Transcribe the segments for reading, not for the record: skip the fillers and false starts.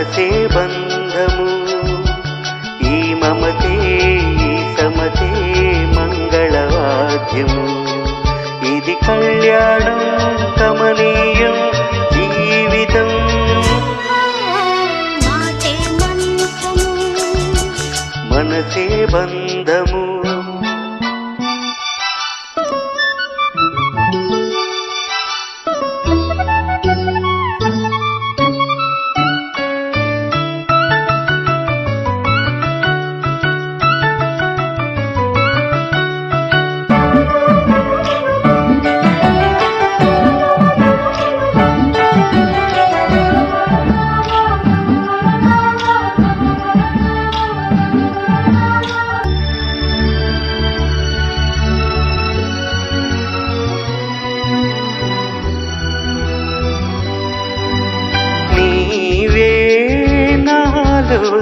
మనసే బంధము ఈ మమతే ఈ సమతే మంగళవాద్యము ఇది కళ్యాణం కమనీయం జీవితం మనసే బంధము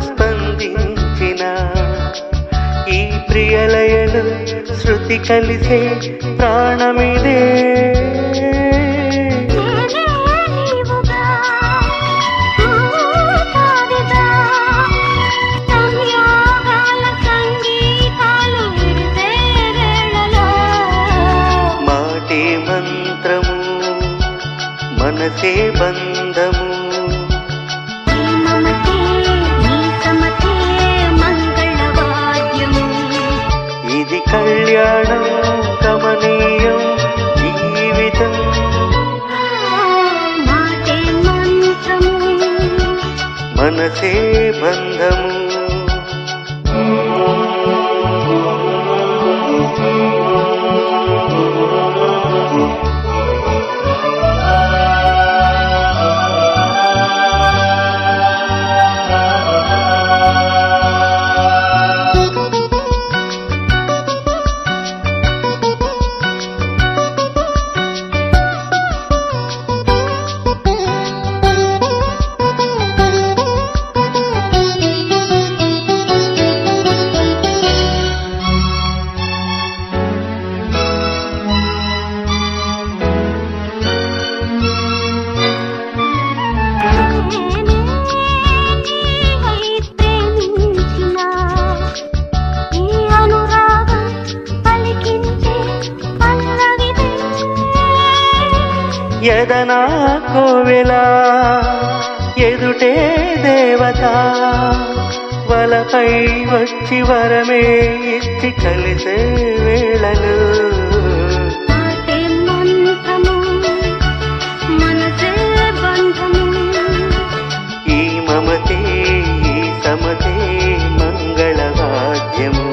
స్పందించిన ఈ ప్రియలయలు శృతి కలిసే ప్రాణమిదే మాటే మంత్రము మనసే బంధము కళ్యాణం కమనీయం జీవితం మనసే బంధము ఎదనా కోవెలా ఎదుటే దేవత వలపై వచ్చి వరమే ఇచ్చి కలిసే వేళలు ఈ మమతే ఈ సమతే మంగళవాద్యము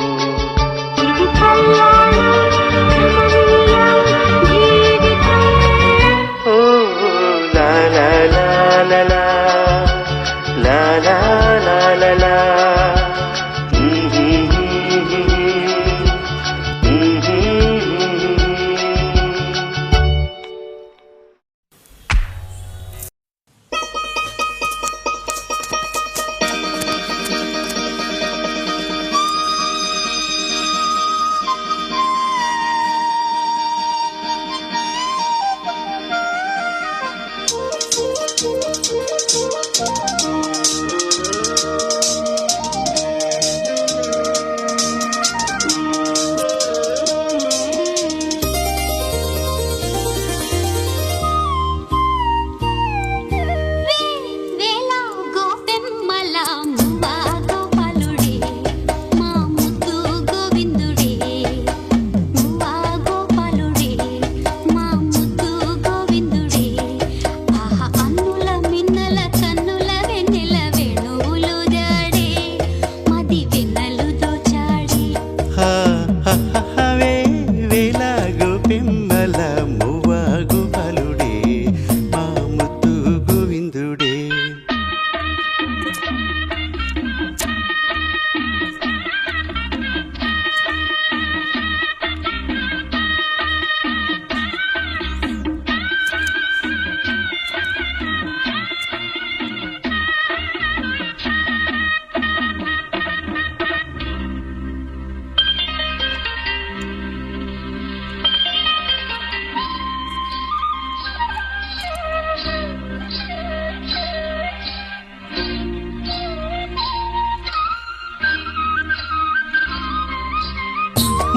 la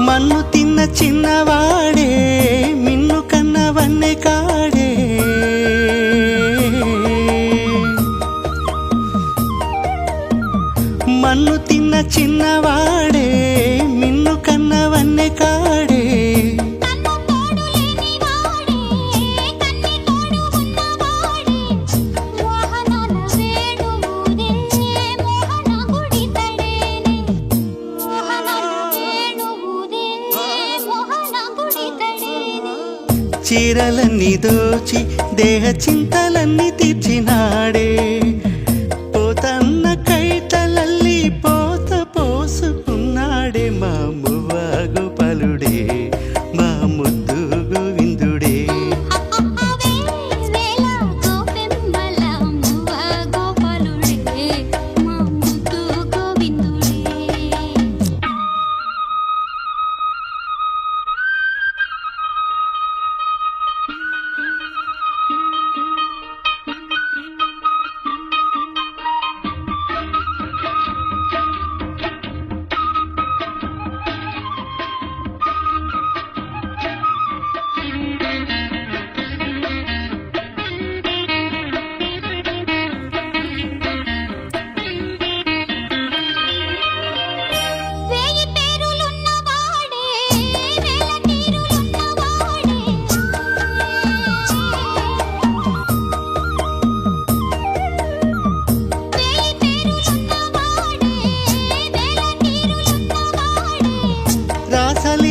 మన్ను తిన్న చిన్నవాడే మిన్ను కన్న వన్నె కాడే మన్ను తిన్న చిన్నవాడే మిన్ను కన్న వన్నె కాడే చీరలన్నీ దోచి దేహ చింతలన్నీ తీర్చినాడే పోతన్న కైతలల్లి పోత పోసుకున్నాడే మా మువ్వాగు పలుడే మా ముద్దు గోవిందుడే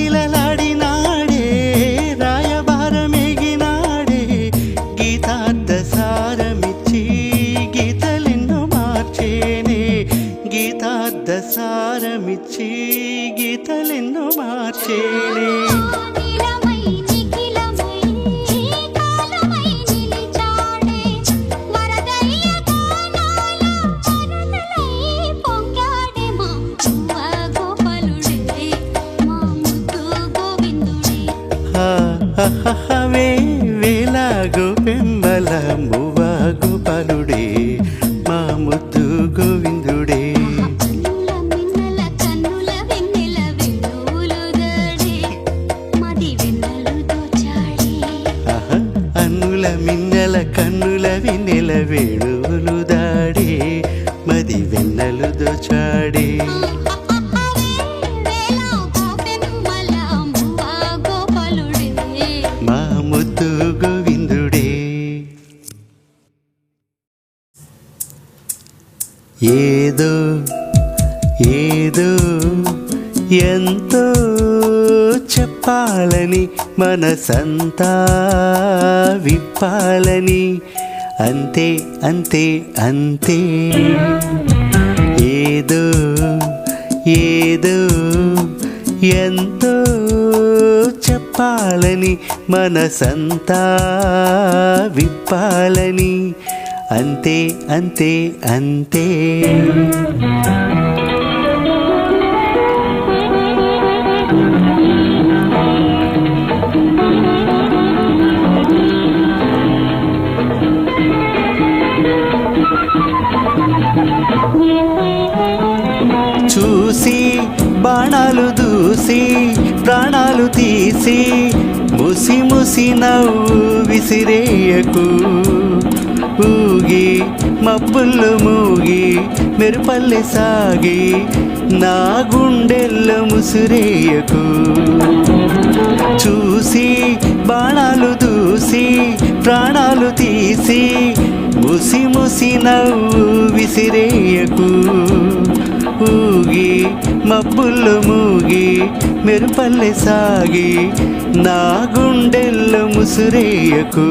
రాసలీలలాడినాడే రాయబారమేగినాడే గీతార్థసారమిచ్చి గీతలెన్నో మార్చేనే గీతార్థసారమిచ్చి గీతలెన్నో మార్చేనే వేలాగు పెంబల మువ్వాగు పలుడే మా ముద్దు గోవిందుడే అన్నుల మిన్నెల కన్నుల వెన్నెల వేణువులు దాడే మది వెన్నెలు దోచాడే మా ముద్దు గోవిందుడే ఏదో ఏదో ఎంతో చెప్పాలని మనసంతా విప్పాలని అంతే అంతే అంతే ఏదో ఏదో ఎంతో చెప్పాలని మనసంతా విప్పాలని అంతే అంతే అంతే చూసి బాణాలు దూసి ప్రాణాలు తీసి ముసి ముసి నవ్వు విసిరేయకు ఊగి మబ్బుల్లో మూగి మెరుపల్లె సాగి నా గుండెల్లో ముసిరేయకు చూసి బాణాలు దూసి ప్రాణాలు తీసి ముసి ముసి నవ్వు విసిరేయకు ఊగి మబ్బుల్లో మూగి మెరుపల్లె సాగి నా గుండెల్లో ముసిరేయకు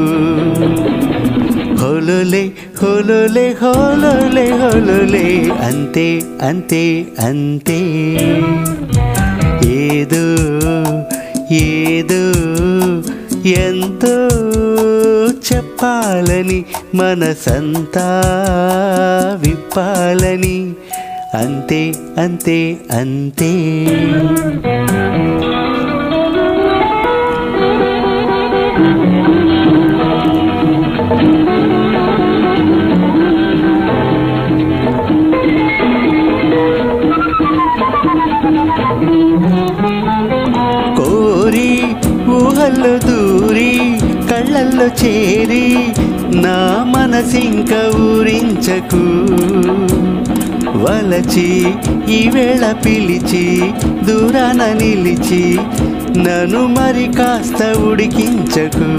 హోలోలే హోలోలే హోలోలే హోలోలే అంతే అంతే అంతే ఏదో ఏదో ఎంతో చెప్పాలని మనసంతా విప్పాలని అంతే అంతే అంతే కళ్ళల్లో చేరి నా మనసింక ఊరించకు వలచి ఈవేళ పిలిచి దూరాన నిలిచి నన్ను మరి కాస్త ఉడికించకు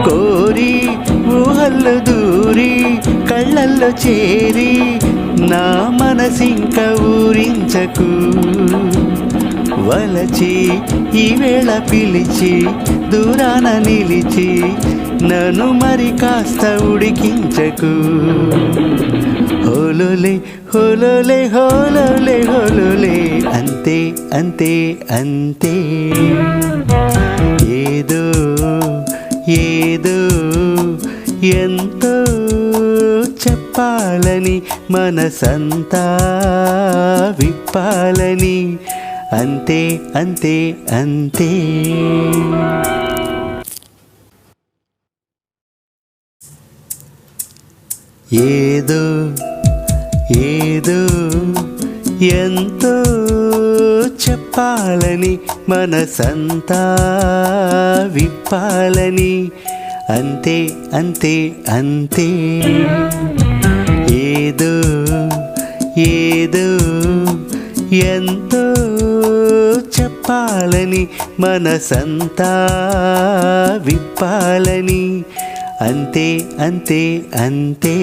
కోరి ఊహల్లో దూరి కళ్ళల్లో చేరి నా మనసింక ఊరించకు వలచి ఈవేళ పిలిచి దూరాన నిలిచి నన్ను మరి కాస్త ఉడికించకు హోలోలే హోలోలే హోలోలే హోలోలే అంతే అంతే అంతే ఏదో ఏదో ఎంతో చెప్పాలని మనసంతా విప్పాలని అంతే అంతే అంతే ఏదో ఏదో ఎంతో చెప్పాలని మనసంతా విప్పాలని అంతే అంతే అంతే ఏదో ఏదో ఎంతో చెప్పాలని మనసంతా విప్పాలని అంతే అంతే అంతే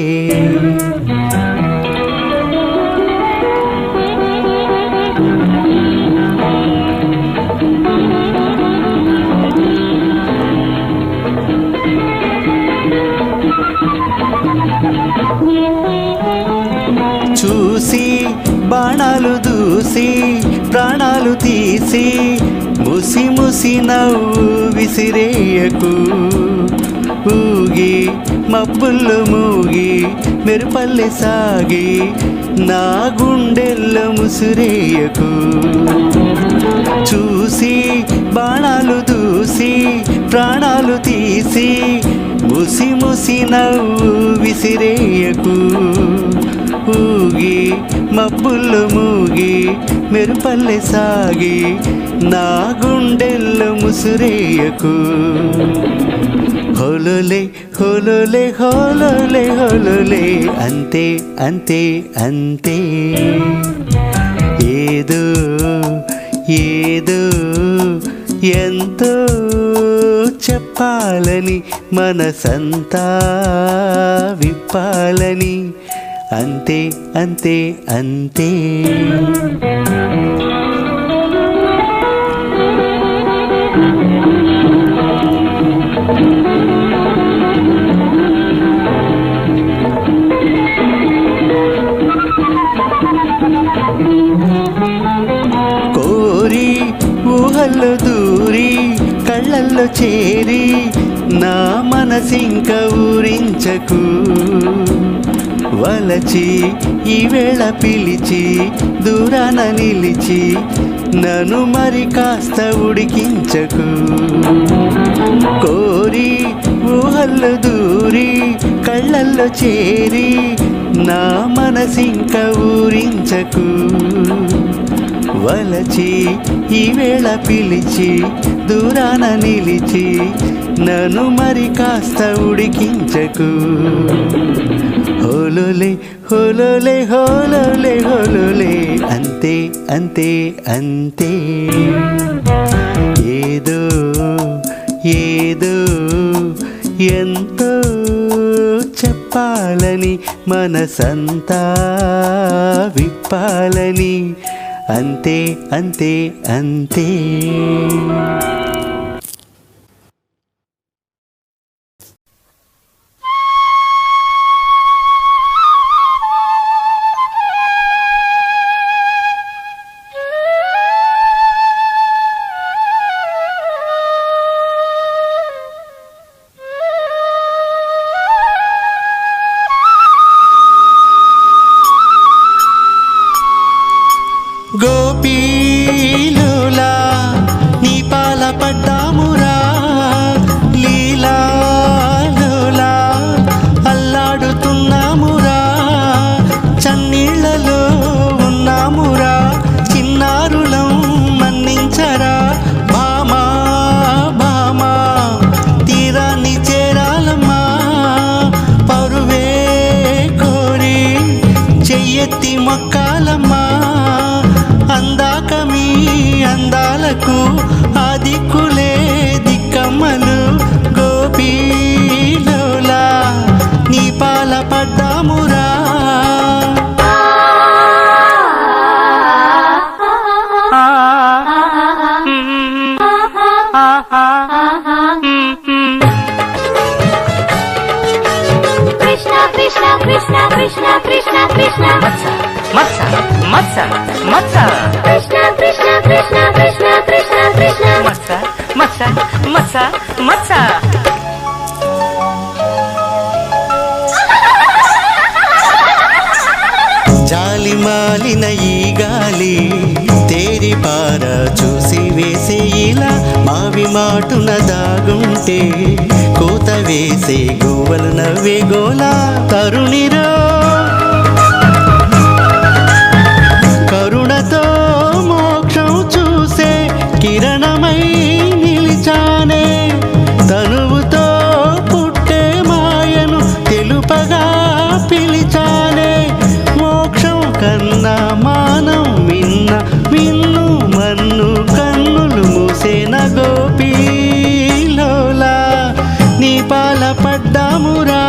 చూసి బాణాలు దూసి ప్రాణాలు తీసి ముసి ముసి నవ్వు విసిరేయకు ఊగి మబ్బుల్లో మూగి మెరుపల్లె సాగి నా గుండెల్లో ముసురేయకు చూసి బాణాలు దూసి ప్రాణాలు తీసి ముసి ముసి నవ్వు విసిరేయకు ఊగి మబ్బుల్లో మూగి మెరుపల్లె సాగి నా గుండెల్లో ముసురేయకు హోలోలే హోలోలే హోలోలే హోలోలే అంతే అంతే అంతే ఏదో ఏదో ఎంతో చెప్పాలని మనసంతా విప్పాలని అంతే అంతే అంతే కోరి ఊహల్లో దూరి కళ్ళల్లో చేరి నా మనసింక ఊరించకు వలచి ఈవేళ పిలిచి దూరాన నిలిచి నన్ను మరి కాస్త ఉడికించకు కోరి ఊహల్లో దూరి కళ్ళల్లో చేరి నా మనసింక ఊరించకు వలచి ఈవేళ పిలిచి దూరాన నిలిచి నన్ను మరి కాస్త ఉడికించకు హోలోలే హోలోలే హోలోలే హోలోలే అంతే అంతే అంతే ఏదో ఏదో ఎంతో చెప్పాలని మనసంతా విప్పాలని అంతే అంతే అంతే గోపీలులా నీ పాల మొక్కాలమ్మా అందాక మీ అందాలకు ఆ దిక్కులే దిక్కమ్మలు గోపీలోలా నీ పాల పడ్డామురా Krishna, Krishna, Krishna, Krishna, Matsa, Matsa, Matsa, Matsa. Krishna, Krishna, Krishna, Krishna, Krishna, Krishna. Matsa, Matsa, Matsa, Matsa. జాలి మాలిన ఈ గాలి తేరి పార చూసి వేసే ఇలా మావి మాటున దాగుంటే కోత వేసే గోవలు నవ్వే గోలా తరుణిరో కరుణతో మోక్షం చూసే కిరణమై నిలిచానే తనువుతో పుట్టే మాయను తెలుపగా పిలిచానే మోక్షం కన్నా మానం మిన్న మిన్ను మన్ను కన్నులు మూసేన గోపీలోలా నీ పాల పడ్డామురా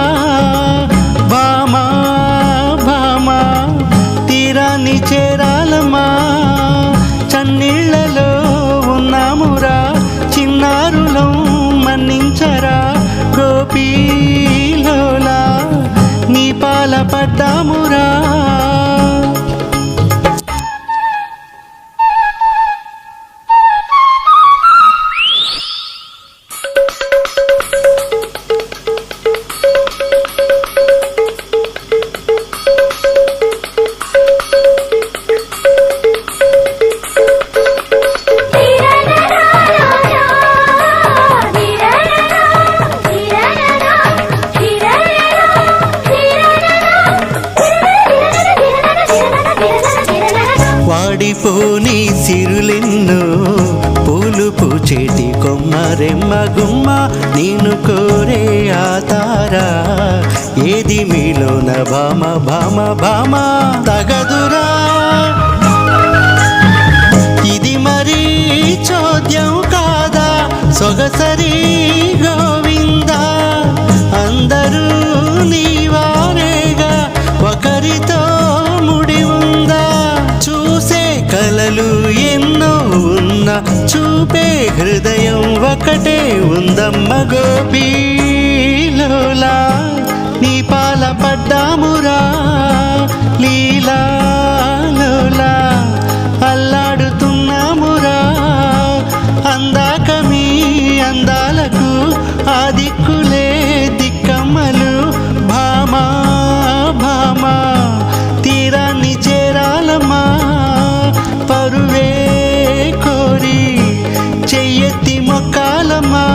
భామా భామా తీరాన్ని చేరాలమ్మా చన్నీళ్లలో ఉన్నామురా చిన్నారులం మన్నించరా గోపీలోలా నీ పాల పడ్డామురా వాడిపోని సిరులెన్నో పూలు పూచేటి కొమ్మరెమ్మ గుమ్మ నేను కోరే ఆ తారా ఏది మీలోన భామ భామ భామ తగదురా ఇది మరీ చోద్యం కాదా సొగసరి గోవిందా అందరూ నీవారేగా ఒకరితో ముడి ఉందా చూసే కలలు ఎన్నో ఉన్నా చూపే హృదయం ఒకటే ఉందమ్మ గోపీలోలా నీ పాల పడ్డామురా లీలాలోలా అల్లాడుతున్నామురా అందాక మీ అందాలకు ఆ దిక్కులే దిక్కమ్మలు భామా భామా తీరాన్ని చేరాలమ్మా పరువే కోరి చెయ్యెత్తి మొక్కాలమ్మా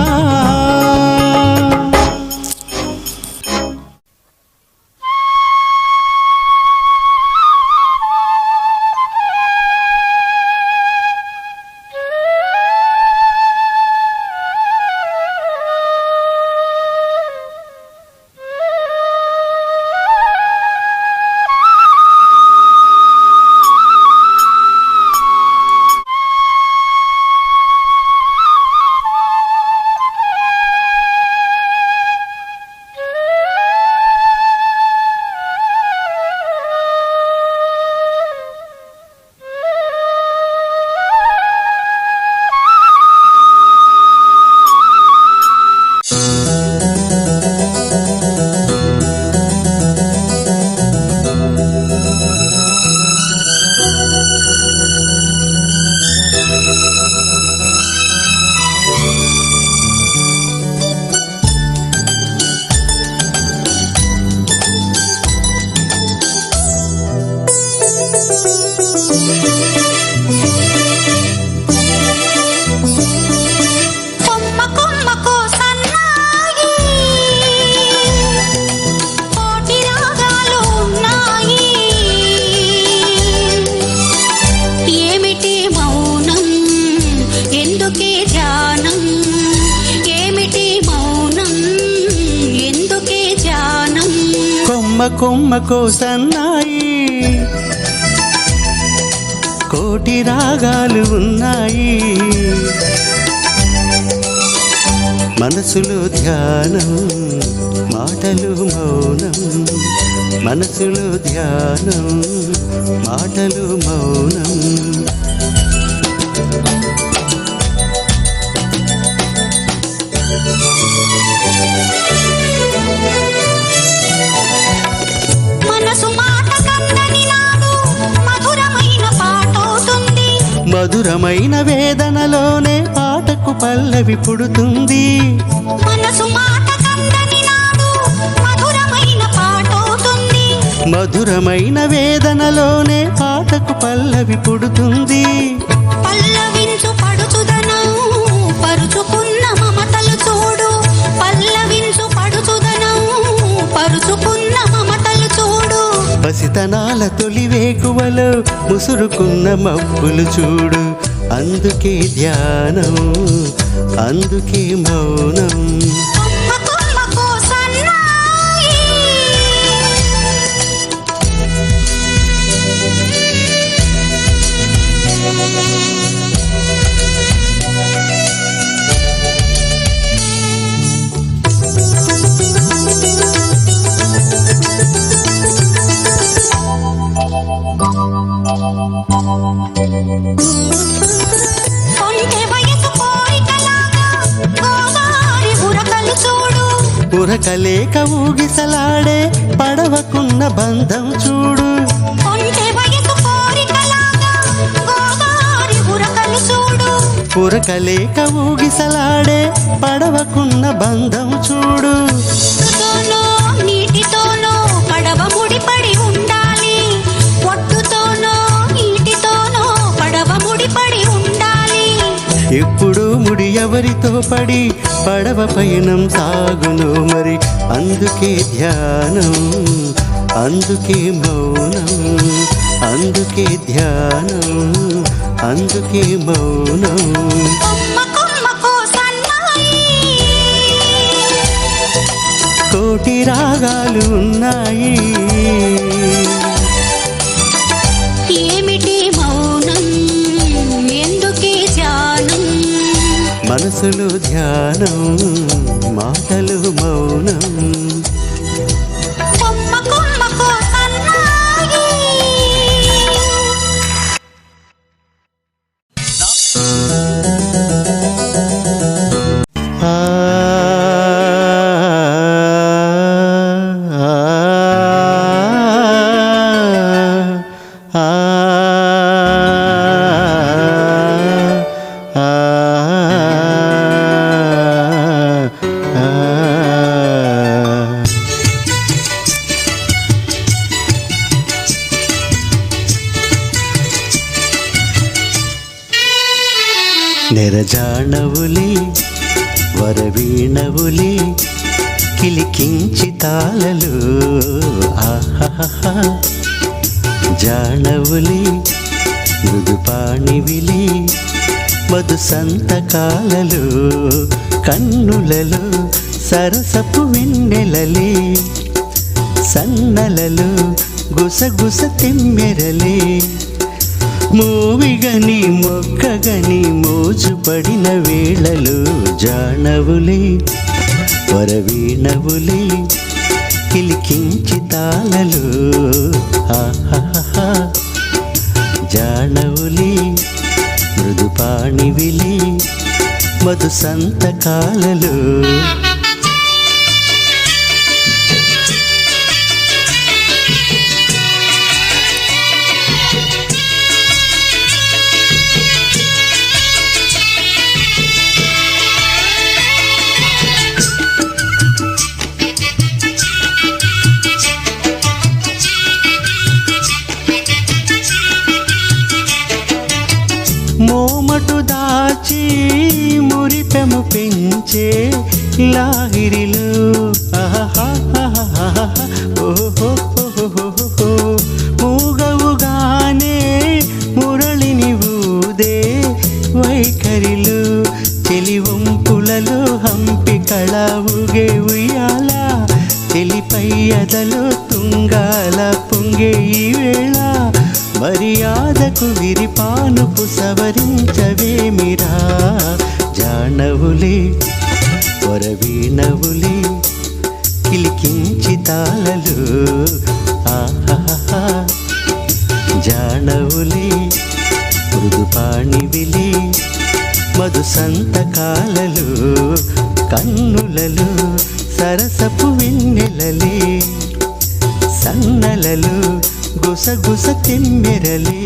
కొమ్మకో సన్నాయి కోటి రాగాలు ఉన్నాయి, మనసులో ధ్యానం మాటలు మౌనం, మనసులో ధ్యానం మాటలు మౌనం. మనసు మాట కందని నాడు మధురమైన పాటవుతుంది, మధురమైన వేదనలోనే పాటకు పల్లవి పుడుతుంది. మనసు మాట కందని నాడు మధురమైన పాటవుతుంది, మధురమైన వేదనలోనే పాటకు పల్లవి పుడుతుంది. పల్లవించు పడుచుదనం పరుచుకున్న మమతలు చూడు, పల్లవించు పడుచుదనం పరుచుకున్న మమతలు చూడు. పసితనాల తొలి వేకువలో ముసురుకున్న మబ్బులు చూడు, అందుకే ధ్యానం అందుకే మౌనం. కొమ్మ కొమ్మకు సన్నాయి కొంటె వయసు కోరికలాగా గోదారి ఉరకలు చూడు, ఉరకలేక ఊగిసలాడే పడవకున్న బంధం చూడు, కొంటె వయసు కోరికలాగా గోదారి ఉరకలు చూడు. ఉరకలేక ఊగిసలాడే పడవకున్న బంధం చూడు. ఒట్టుతోనో నీటితోనో పడవ ముడిపడి ఉండాలి, ఒట్టుతోనో నీటితోనో పడవ ముడిపడి ఉండాలి. ఎప్పుడు ముడి ఎవరితో పడి పడవ పయనం సాగును మరి, అందుకే ధ్యానం అందుకే మౌనం, అందుకే ధ్యానం అందుకే మౌనం. కొమ్మ కొమ్మకు సన్నాయి కోటి రాగాలు ఉన్నాయి, ఏమిటి మౌనం ఎందుకే ధ్యానం. మనసులో ధ్యానం మాటలు మౌనం. కొమ్మ కొమ్మకు సన్నాయి ఆ నెరజాణవులే వరవీణవులే కిలికించి తాళలు ఆహాహా, జాణవులే మృదుపాణివిలే మధు సంతకాలలో కన్నులలో సరసపు వెన్నెలలే, సన్నలలో గుసగుస తెమ్మెరలే. మూవిగని మొక్కగని మోజుపడిన వేళలో జాణవులే వరవీణవులే కిలికించి తాళలు ఆహాహా, జాణవులే మృదుపాణివిలే మధు సంతకాలలో. మోమటు దాచి మురిపెము పెంచే లాహిరిలో మూగవుగానే మురళిని ఊదే వైఖరిలో చెలివంపులలో హంపి కళావుగే ఉయ్యాల చెలిపై అదలో తుంగాల పొంగే ఈ వేళ మర్యాదకు విరిపానుపు సవరించవేమిరా జానవులే వరవీణవులే కిలికించి తాళలు ఆహా జానవులే మృదుపాణివిలే మధు సంతకాలలు కన్నులలు సరసపు వెన్నెలలే సన్నలలు గుసగుస తెమ్మెరలే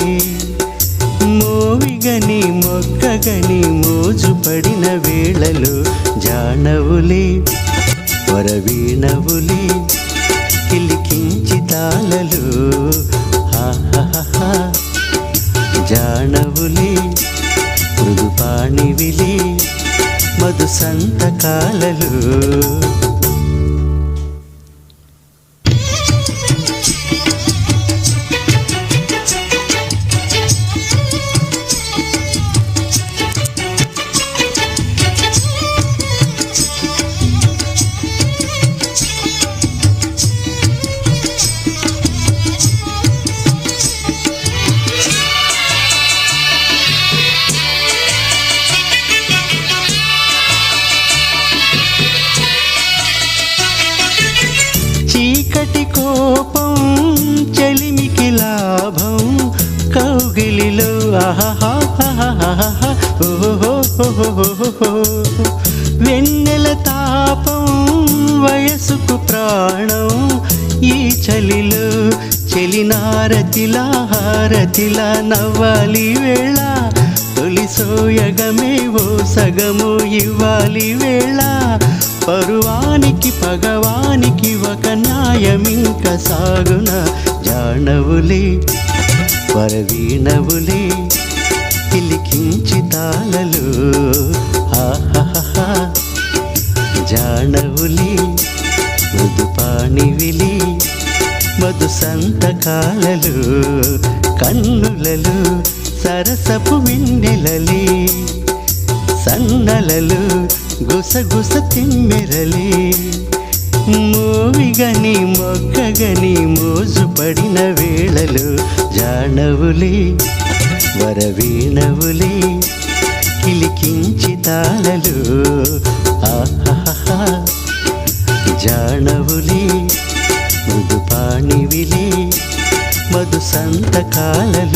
మోవిగని మొక్కగని మోజుపడిన వేళలు జానవులే వరవీణవులే కిలికించి తాళలు ఆహా జానవులే మృదుపాణివిలే మధు సంతకాలలు చీకటి కోపం చెలిమికి లాభం కౌగిలిలో ఆహాహా ఓహో వెన్నెల తాపం వయసుకు ప్రాణం ఈ చలిలో చెలినారతిలా హారతిలా నవ్వాలి వేళ తొలి సోయగమే ఓ సగము ఇవ్వాలి వేళ పరువానికి పగవానికి ఒక న్యాయమింక సాగున జానవులే వరవీణవులే కిలికించి తాళలు ఆహా జానవులే మృదుపాణివిలే మధు సంతకాలలు కన్నులలు సరసపు వెన్నెలలే సన్నలలు గుసగుస తిమ్మెరలే మోవిగని మొక్కగని మోజుపడిన వేళలు జానవులే వరవీణవులే కిలికించి తాళలు ఆహా జానవులే మృదుపాణివిలే మధు సంతకాలలు